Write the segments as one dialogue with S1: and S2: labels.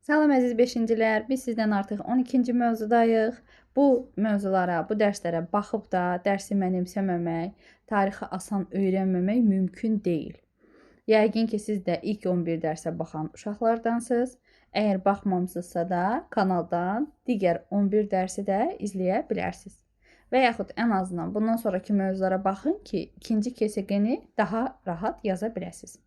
S1: Salam əziz 5-cilər, biz sizdən artıq 12-ci mövzudayıq. Bu mövzulara, bu dərslərə baxıb da dərsi mənimsəməmək, tarixi asan öyrənməmək mümkün deyil. Yəqin ki, siz də ilk 11 dərsə baxan uşaqlardansınız. Əgər baxmamısınızsa da kanaldan digər 11 dərsi də izləyə bilərsiniz. Və yaxud ən azından bundan sonraki mövzulara baxın ki, ikinci KSG-ni daha rahat yaza biləsiniz.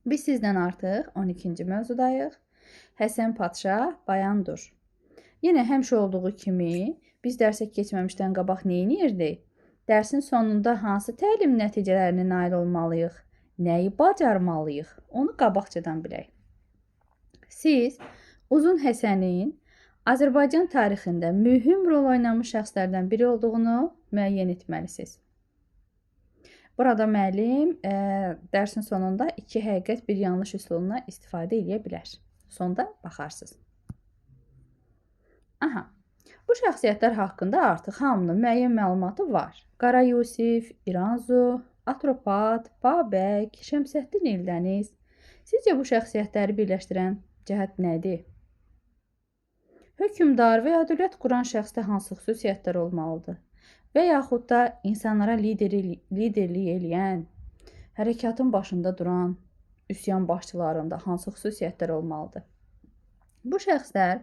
S1: Biz sizdən artıq 12-ci mövzudayıq. Həsən Padşah Bayandur. Yenə həmişə olduğu kimi biz dərsə keçməmişdən qabaq nə edirdik? Dərsin sonunda hansı təlim nəticələrinə nail olmalıyıq? Nəyi bacarmalıyıq? Onu qabaqcadan bilək. Siz Uzun Həsənin Azərbaycan tarixində mühüm rol oynamış şəxslərdən biri olduğunu müəyyən etməlisiniz. Burada müəllim dərsin sonunda 2 həqiqət, 1 yanlış üsuluna istifadə edə bilər. Sonda baxarsınız. Aha, bu şəxsiyyətlər haqqında artıq hamının müəyyən məlumatı var. Qara Yusif, İranzu, Atropat, Babək, Şəmsəddin Eldəniz. Sizcə bu şəxsiyyətləri birləşdirən cəhət nədir? Hökmdar və ya dövlət quran şəxsdə hansı xüsusiyyətlər olmalıdır? Və yaxud da insanlara liderlik eləyən, hərəkatın başında duran, üsyan başçılarında hansı xüsusiyyətlər olmalıdır? Bu şəxslər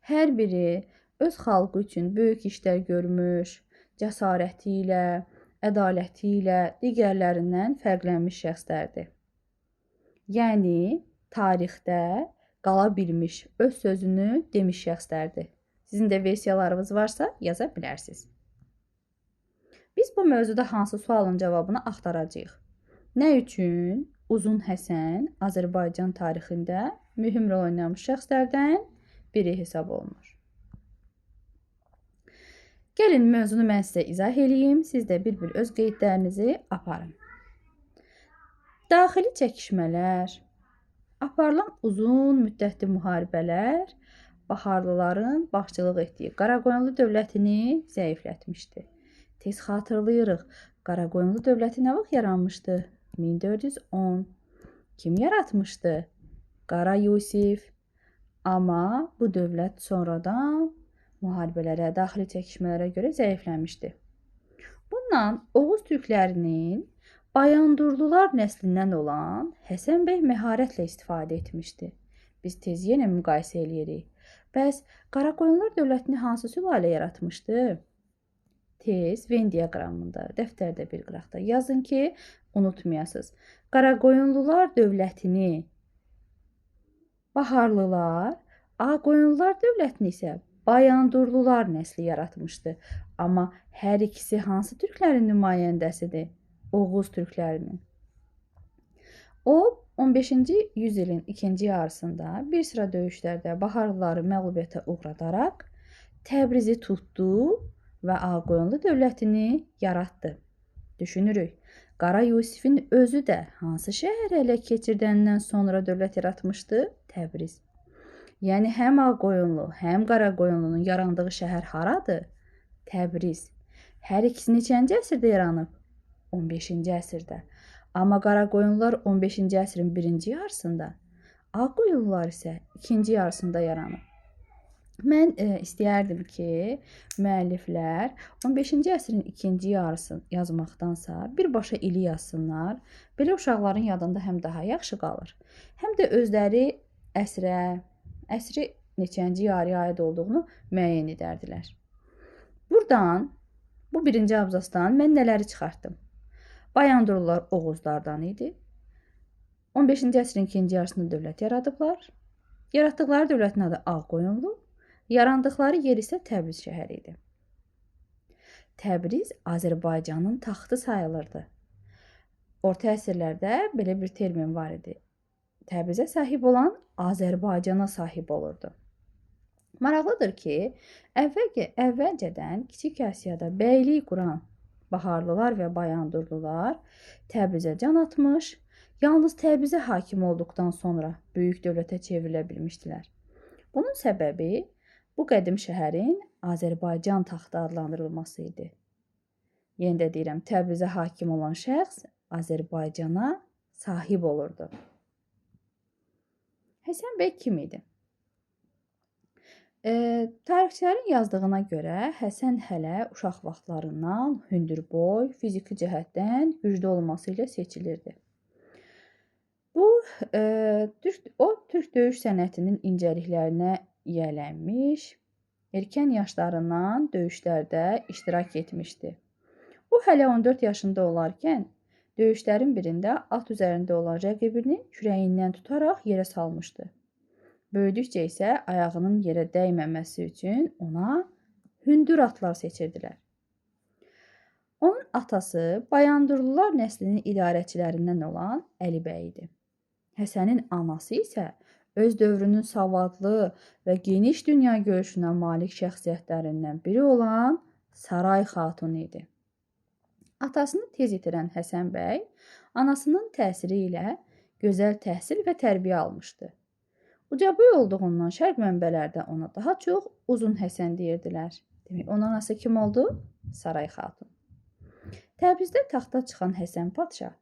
S1: hər biri öz xalqı üçün böyük işlər görmüş, cəsarəti ilə, ədaləti ilə digərlərindən fərqlənmiş şəxslərdir. Yəni, tarixdə qala bilmiş, öz sözünü demiş şəxslərdir. Sizin də versiyalarınız varsa yaza bilərsiniz. Biz bu mövzuda hansı sualın cavabını axtaracağıq? Nə üçün Uzun Həsən Azərbaycan tarixində mühüm rol oynamış şəxslərdən biri hesab olunur? Gəlin mövzunu mən sizə izah edeyim, siz də bir-bir öz qeydlərinizi aparın. Daxili çəkişmələr, aparılan uzun müddətli müharibələr Baharlıların başçılıq etdiyi Qaraqoyunlu dövlətini zəiflətmişdi. Tez xatırlayırıq, Qaraqoyunlu dövləti nə vaxt yaranmışdı? 1410. Kim yaratmışdı? Qara Yusif. Amma bu dövlət sonradan müharibələrə, daxili çəkişmələrə görə zəifləmişdi. Bundan Oğuz türklərinin Bayandurlular nəslindən olan Həsən bəy məharətlə istifadə etmişdi. Biz tez yenə müqayisə edirik. Bəs Qaraqoyunlular dövlətini hansı sülalə yaratmışdı? Tez Venn diaqramında, dəftərdə bir qıraqda yazın ki, unutmayasınız. Qaraqoyunlular dövlətini Baharlılar, Ağqoyunlular dövlətini isə Bayandurlular nəsli yaratmışdı. Amma hər ikisi hansı türklərin nümayəndəsidir? Oğuz türklərinin. O, 15-ci yüzilin ikinci yarısında bir sıra döyüşlərdə Baharlıları məğlubiyyətə uğradaraq Təbrizi tutdu və Ağqoyunlu dövlətini yaratdı. Düşünürük, Qara Yusifin özü də hansı şəhəri ələ keçirdəndən sonra dövlət yaratmışdı? Təbriz. Yəni həm Ağqoyunlu, həm Qaraqoyunlunun yarandığı şəhər haradır? Təbriz. Hər ikisi neçənci əsrdə yaranıb? 15-ci əsrdə. Amma Qaraqoyunlular 15-ci əsrin birinci yarısında, Ağqoyunlular isə ikinci yarısında yaranıb. Mən istəyərdim ki, müəlliflər 15-ci əsrin ikinci yarısını yazmaqdansa birbaşa ili yazsınlar. Belə uşaqların yadında həm daha yaxşı qalır, həm də özləri əsri neçənci yarıya aid olduğunu müəyyən edərdilər. Buradan, bu birinci abzasdan mən nələri çıxartdım? Bayandurlular Oğuzlardan idi. 15-ci əsrin ikinci yarısında dövlət yaradıblar. Yaratdıqları dövlətin adı Ağqoyunlu. Yarandıqları yer isə Təbriz şəhəri idi. Təbriz Azərbaycanın taxtı sayılırdı. Orta əsrlərdə belə bir termin var idi. Təbrizə sahib olan Azərbaycana sahib olurdu. Maraqlıdır ki, əvvəlcədən Kiçik Asiyada bəylik quran Baharlılar və Bayandurlular Təbrizə can atmış, yalnız Təbrizə hakim olduqdan sonra böyük dövlətə çevrilə bilmişdilər. Bunun səbəbi bu qədim şəhərin Azərbaycan taxtı adlandırılması idi. Yenə də deyirəm, Təbrizə hakim olan şəxs Azərbaycana sahib olurdu. Həsən bəy kim idi? Tarixçilərin yazdığına görə Həsən hələ uşaq vaxtlarından hündürboy, fiziki cəhətdən güclü olması ilə seçilirdi. Bu, Türk döyüş sənətinin incəliklərinə yiyələnmiş, erkən yaşlarından döyüşlərdə iştirak etmişdi. O hələ 14 yaşında olarkən döyüşlərin birində at üzərində olan rəqibini kürəyindən tutaraq yerə salmışdı. Böyüdükcə isə ayağının yerə dəyməməsi üçün ona hündür atlar seçirdilər. Onun atası Bayandurlular nəslinin idarəçilərindən olan Əli bəy idi. Həsənin anası isə öz dövrünün savadlı və geniş dünya görüşünə malik şəxsiyyətlərindən biri olan Saray Xatun idi. Atasını tez itirən Həsən bəy anasının təsiri ilə gözəl təhsil və tərbiyə almışdı. Ucaboy olduğundan şərq mənbələrdə ona daha çox Uzun Həsən deyirdilər. Demək, onun anası kim oldu? Saray Xatun. Təbrizdə taxta çıxan Həsən Padşah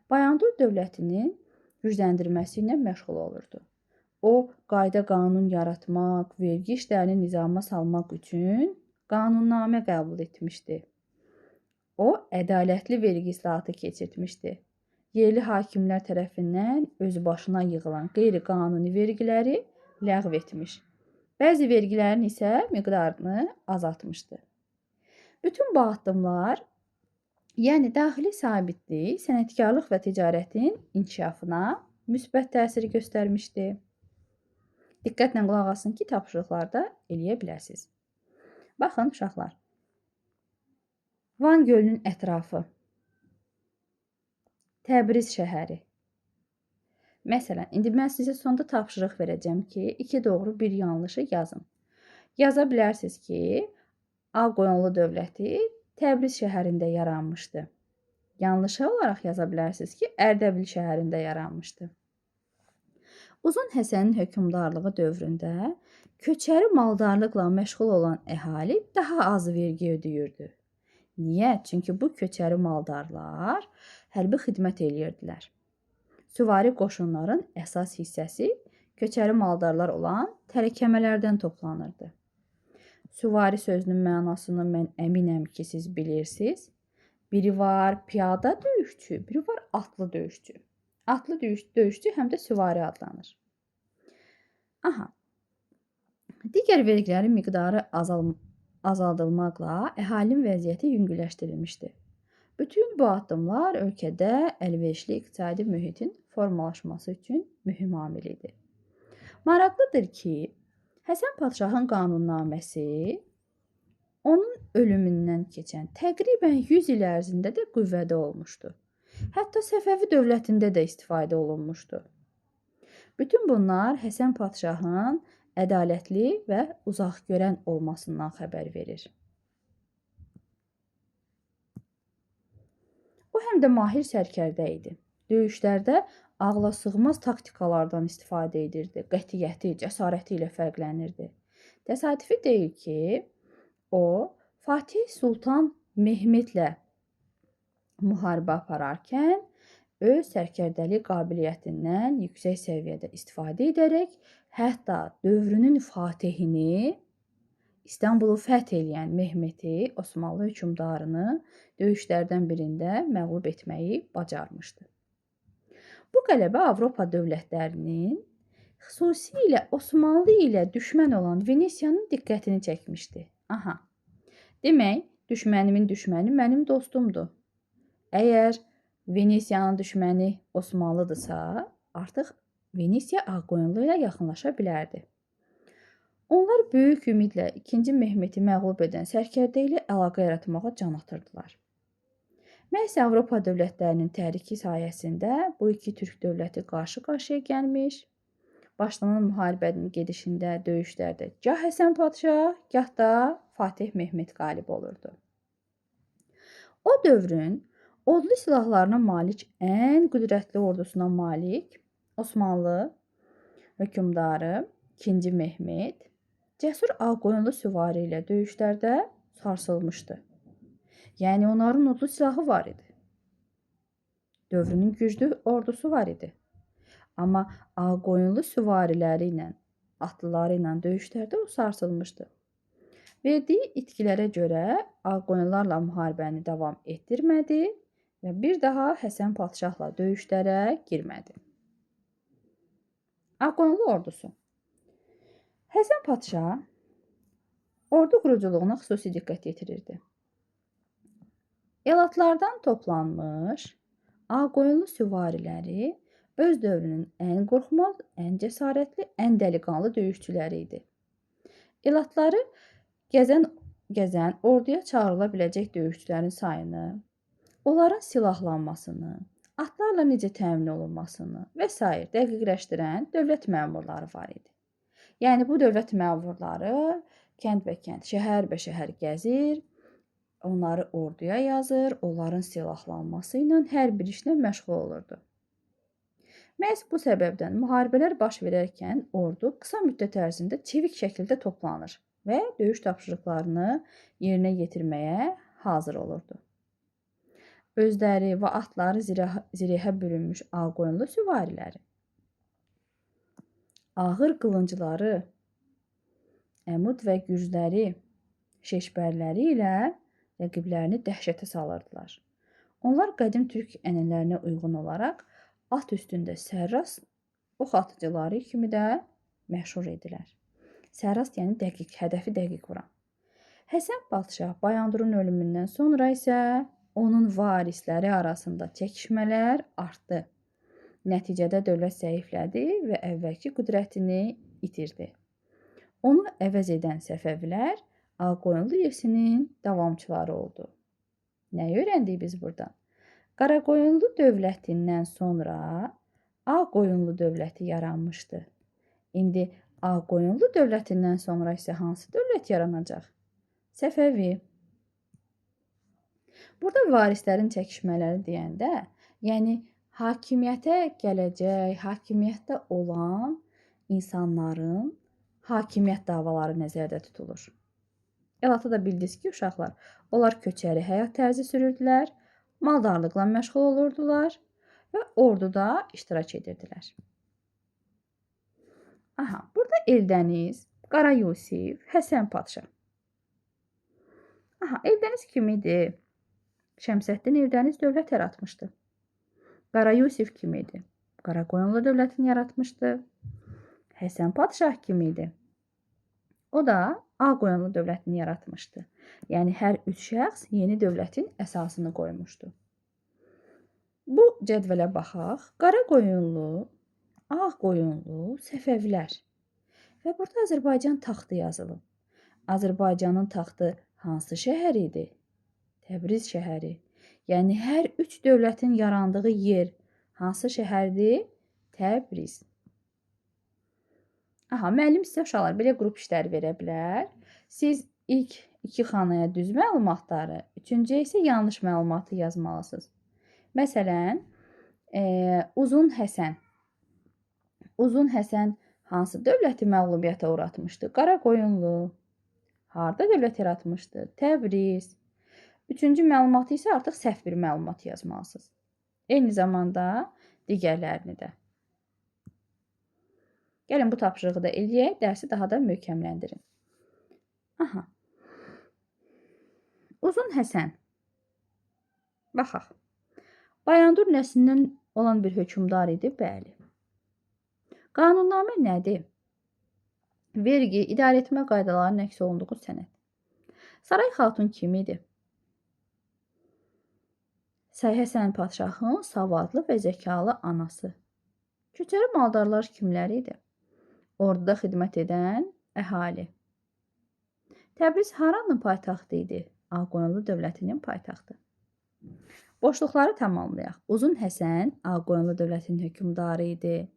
S1: Bayandur dövlətinin gücləndirməsi ilə məşğul olurdu. O, qayda qanun yaratmaq, vergi işlərini nizama salmaq üçün qanunnamə qəbul etmişdi. O, ədalətli vergi islahatı keçirtmişdi. Yerli hakimlər tərəfindən özü başına yığılan qeyri-qanuni vergiləri ləğv etmiş. Bəzi vergilərin isə miqdarını azaltmışdı. Bütün bu addımlar, yəni daxili sabitlik, sənətkarlıq və ticarətin inkişafına müsbət təsir göstərmişdi. Diqqətlə qulaq asın ki, tapşırıqlarda eləyə bilərsiniz. Baxın, uşaqlar. Van gölünün ətrafı. Təbriz şəhəri. Məsələn, indi mən sizə sonda tapşırıq verəcəm ki, 2 doğru, 1 yanlışı yazın. Yaza bilərsiniz ki, Ağqoyunlu dövləti Təbriz şəhərində yaranmışdı. Yanlışı olaraq yaza bilərsiniz ki, Ərdəbil şəhərində yaranmışdı. Uzun Həsənin hökmdarlığı dövründə köçəri maldarlıqla məşğul olan əhali daha az vergi ödəyirdi. Niyə? Çünki bu köçəri maldarlar hərbi xidmət eləyirdilər. Süvari qoşunların əsas hissəsi köçəri maldarlar olan tərəkəmələrdən toplanırdı. Süvari sözünün mənasını mən əminəm ki, siz bilirsiniz. Biri var piyada döyüşçü, biri var atlı döyüşçü. Atlı döyüşçü həm də süvari adlanır. Digər vergilərin miqdarı azaldılmaqla əhalinin vəziyyəti yüngülləşdirilmişdi. Bütün bu addımlar ölkədə əlverişli iqtisadi mühitin formalaşması üçün mühüm amil idi. Maraqlıdır ki, Həsən Padşahın qanunnaməsi onun ölümündən keçən təqribən 100 il ərzində də qüvvədə olmuşdu. Hətta Səfəvi dövlətində də istifadə olunmuşdu. Bütün bunlar Həsən Padşahın ədalətli və uzaqgörən olmasından xəbər verir. O həm də mahir sərkərdə idi. Döyüşlərdə ağla sığmaz taktikalardan istifadə edirdi. Qətiyyəti, cəsarəti ilə fərqlənirdi. Təsadüfi deyil ki, o Fatih Sultan Mehmedlə müharibə apararkən öz sərkərdəlik qabiliyyətindən yüksək səviyyədə istifadə edərək hətta dövrünün fatihini, İstanbulu fəth edən Mehmedi, Osmanlı hökmdarını döyüşlərdən birində məğlub etməyi bacarmışdı. Bu qələbə Avropa dövlətlərinin, xüsusilə Osmanlı ilə düşmən olan Venesiyanın diqqətini çəkmişdi. Demək, düşmənimin düşməni mənim dostumdur. Əgər Venesiyanın düşməni Osmanlıdırsa, artıq Venesiya Ağqoyunlu ilə yaxınlaşa bilərdi. Onlar böyük ümidlə 2-ci Mehmedi məğlub edən sərkərdə ilə əlaqə yaratmağa can atırdılar. Məhz Avropa dövlətlərinin təhriki sayəsində bu iki türk dövləti qarşı-qarşıya gəlmiş, başlanan müharibənin gedişində, döyüşlərdə gah Həsən Padşah, gah da Fatih Mehmed qalib olurdu. O dövrün odlu silahlarına malik ən qüdrətli ordusuna malik Osmanlı hökmdarı 2-ci Mehmed cəsur Ağqoyunlu süvari ilə döyüşlərdə sarsılmışdı. Yəni onların odlu silahı var idi. Dövrünün güclü ordusu var idi. Amma Ağqoyunlu süvariləri ilə atlıları ilə döyüşlərdə o sarsılmışdı. Verdiyi itkilərə görə Ağqoyunlularla müharibəni davam etdirmədi və bir daha Həsən Padşahla döyüşlərə girmədi. Ağqoyunlu ordusu. Həsən Padşah ordu quruculuğuna xüsusi diqqət yetirirdi. Elatlardan toplanmış Ağqoyunlu süvariləri öz dövrünün ən qorxmaz, ən cəsarətli, ən dəliqanlı döyüşçüləri idi. Elatları gəzən orduya çağırıla biləcək döyüşçülərin sayını, onların silahlanmasını, atlarla necə təmin olunmasını və s. dəqiqləşdirən dövlət məmurları var idi. Yəni bu dövlət məmurları kənd bə kənd, şəhər bə şəhər gəzir, onları orduya yazır, onların silahlanması ilə hər bir işlə məşğul olurdu. Məhz bu səbəbdən müharibələr baş verərkən ordu qısa müddət ərzində çevik şəkildə toplanır və döyüş tapşırıqlarını yerinə yetirməyə hazır olurdu. Özləri və atları zirehə bürünmüş Ağqoyunlu süvariləri, ağır qılıncları, əmud və gürzləri, şeşbərləri ilə rəqiblərini dəhşətə salırdılar. Onlar qədim türk ənənələrinə uyğun olaraq at üstündə sərrast ox atıcıları kimi də məşhur idilər. Sərrast yəni dəqiq, hədəfi dəqiq vuran. Həsən Padşah Bayandurun ölümündən sonra isə onun varisləri arasında çəkişmələr artdı. Nəticədə dövlət zəiflədi və əvvəlki qüdrətini itirdi. Onu əvəz edən Səfəvilər Ağqoyunlu irsinin davamçıları oldu. Nə öyrəndik biz buradan? Qaraqoyunlu dövlətindən sonra Ağqoyunlu dövləti yaranmışdı. İndi Ağqoyunlu dövlətindən sonra isə hansı dövlət yaranacaq? Səfəvi. Burada varislərin çəkişmələri deyəndə, yəni hakimiyyətə gələcək, hakimiyyətdə olan insanların hakimiyyət davaları nəzərdə tutulur. Elata da bildiniz ki, uşaqlar, onlar köçəri həyat tərzi sürürdülər, maldarlıqla məşğul olurdular və orduda iştirak edirdilər. Burada Eldəniz, Qara Yusif, Həsən Padşah. Eldəniz kim idi? Şəmsəddin Eldəniz dövlət yaratmışdı. Qara Yusif kim idi? Qaraqoyunlu dövlətini yaratmışdı. Həsən Padşah kim idi? O da Ağqoyunlu dövlətini yaratmışdı. Yəni hər üç şəxs yeni dövlətin əsasını qoymuşdu. Bu cədvələ baxaq. Qaraqoyunlu, Ağqoyunlu, Səfəvilər. Və burada Azərbaycan taxtı yazılıb. Azərbaycanın taxtı hansı şəhər idi? Təbriz şəhəri. Yəni hər üç dövlətin yarandığı yer hansı şəhərdir? Təbriz. Müəllim sizə uşaqlar belə qrup işləri verə bilər. Siz ilk 2 xanaya düz məlumatları, 3-cüyə isə yanlış məlumatı yazmalısınız. Məsələn, Uzun Həsən. Uzun Həsən hansı dövləti məğlubiyyətə uğratmışdı? Qaraqoyunlu. Harda dövlət yaratmışdı? Təbriz. 3-cü məlumatı isə artıq səhv bir məlumat yazmalısınız. Eyni zamanda digərlərini də. Gəlin bu tapşırığı da eləyək, dərsi daha da möhkəmləndirin. Uzun Həsən. Baxaq. Bayandur nəslindən olan bir hökmdar idi, bəli. Qanunnamə nədir? Vergi, idarə etmə qaydalarının əks olunduğu sənəd. Saray Xatun kim idi? Həsən Padşahın savadlı və zəkalı anası. Köçəri maldarlar kimlər idi? Orduda xidmət edən əhali. Təbriz haranın paytaxtı idi? Ağqoyunlu dövlətinin paytaxtı. Boşluqları tamamlayaq. Uzun Həsən Ağqoyunlu dövlətinin hökmdarı idi.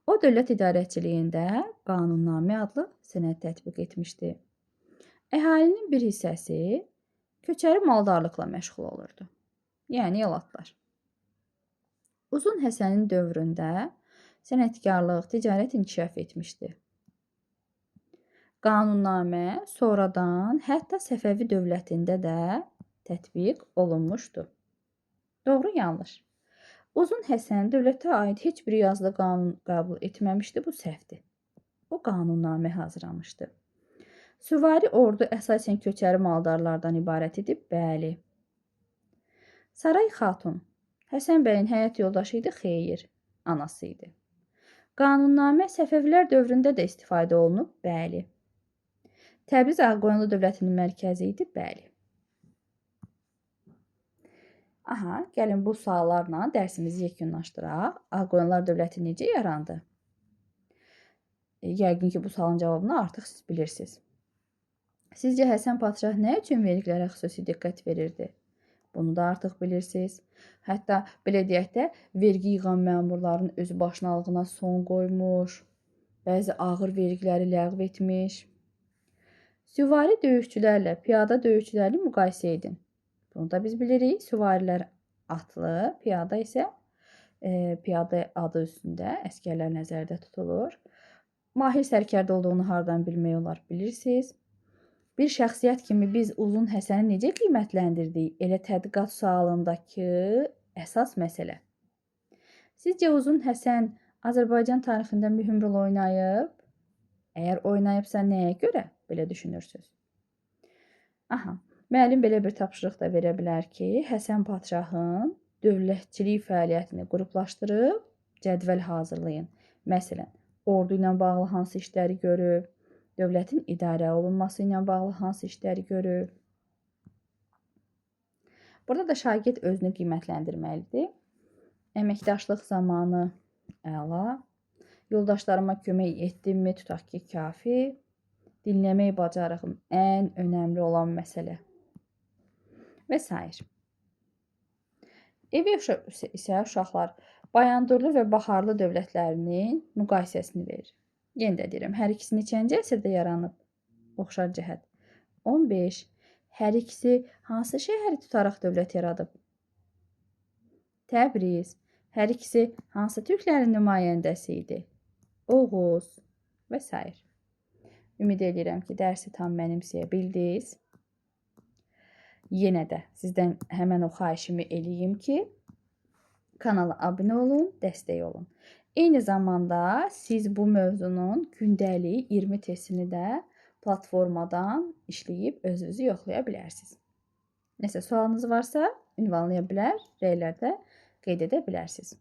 S1: O dövlət idarəçiliyində Qanunnamə adlı sənəd tətbiq etmişdi. Əhalinin bir hissəsi köçəri maldarlıqla məşğul olurdu. Yəni elatlar. Uzun Həsənin dövründə sənətkarlıq, ticarət inkişaf etmişdi. Qanunnamə sonradan hətta Səfəvi dövlətində də tətbiq olunmuşdu. Doğru, yanlış. Uzun Həsən dövlətə aid heç bir yazılı qanun qəbul etməmişdi, bu səhvdir. O qanunnamə hazırlamışdı. Süvari ordu əsasən köçəri maldarlardan ibarət idi, bəli. Saray xatun Həsən bəyin həyat yoldaşı idi, xeyr, anası idi. Qanunnamə Səfəvilər dövründə də istifadə olunub, bəli. Təbriz Ağqoyunlu dövlətinin mərkəzi idi, bəli. Gəlin bu suallarla dərsimizi yekunlaşdıraq. Ağqoyunlular dövləti necə yarandı? Yəqin ki, bu sualın cavabını artıq siz bilirsiniz. Sizcə Həsən Padşah nə üçün vergilərə xüsusi diqqət verirdi? Bunu da artıq bilirsiniz. Hətta belə deyək də, vergi yığan məmurların özbaşınalığına son qoymuş, bəzi ağır vergiləri ləğv etmiş. Süvari döyüşçülərlə piyada döyüşçüləri müqayisə edin. Bunu da biz bilirik. Süvarilər atlı, piyada isə piyada adı üstündə əskərlər nəzərdə tutulur. Mahir sərkərdə olduğunu hardan bilmək olar, bilirsiniz. Bir şəxsiyyət kimi biz Uzun Həsəni necə qiymətləndirdik? Elə tədqiqat sualındakı əsas məsələ. Sizcə Uzun Həsən Azərbaycan tarixində mühüm rol oynayıb? Əgər oynayıbsa, nəyə görə belə düşünürsünüz? Müəllim belə bir tapşırıq da verə bilər ki, Həsən Padşahın dövlətçilik fəaliyyətini qruplaşdırıb cədvəl hazırlayın. Məsələn, ordu ilə bağlı hansı işləri görüb, dövlətin idarə olunması ilə bağlı hansı işləri görüb. Burada da şagird özünü qiymətləndirməlidir. Əməkdaşlıq zamanı əla, yoldaşlarıma kömək etdimmi, tutaq ki, kafi, dinləmək bacarığım ən önəmli olan məsələ və s. Evi isə uşaqlar Bayandurlu və Baharlı dövlətlərinin müqayisəsini verir. Yenə də deyirəm, hər ikisi neçənci əsrdə yaranıb? Oxşar cəhət. 15. Hər ikisi hansı şəhəri tutaraq dövlət yaradıb? Təbriz. Hər ikisi hansı türklərin nümayəndəsi idi? Oğuz və s. Ümid edirəm ki, dərsi tam mənimsəyə bildiniz. Yenə də sizdən həmən o xahişimi eləyim ki, kanala abunə olun, dəstək olun. Eyni zamanda siz bu mövzunun gündəlik 20 testini də platformadan işləyib özünüzü yoxlaya bilərsiniz. Nəsə sualınız varsa ünvanlaya bilər, rəylərdə qeyd edə bilərsiniz.